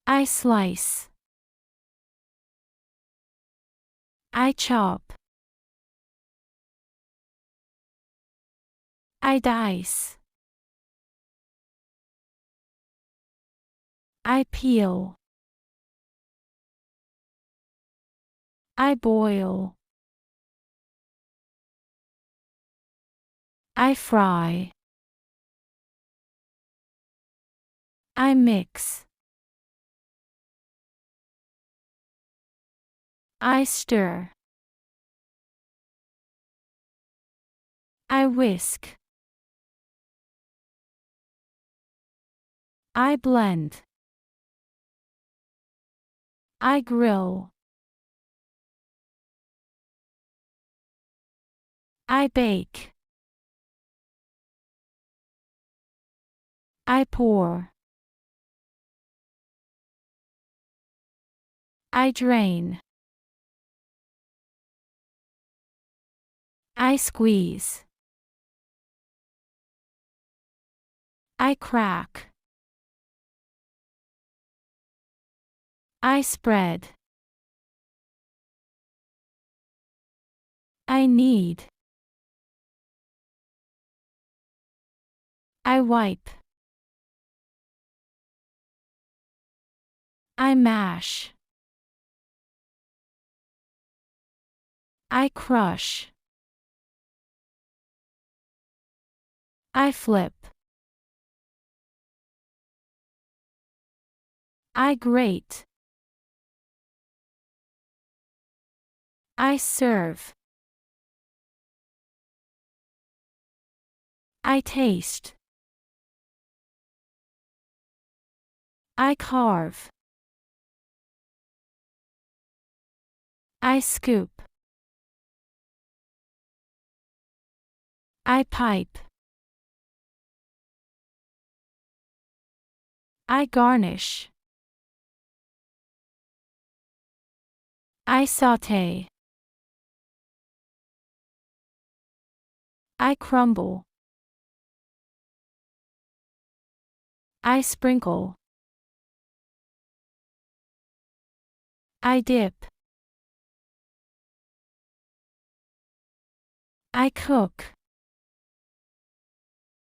I slice. I chop. I dice. I peel. I boil. I fry. I mix. I stir. I whisk. I blend. I grill. I bake. I pour. I drain. I squeeze. I crack. I spread. I knead. I wipe. I mash. I crush. I flip. I grate. I serve. I taste. I carve. I scoop. I pipe. I garnish. I saute. I crumble. I sprinkle. I dip. I cook.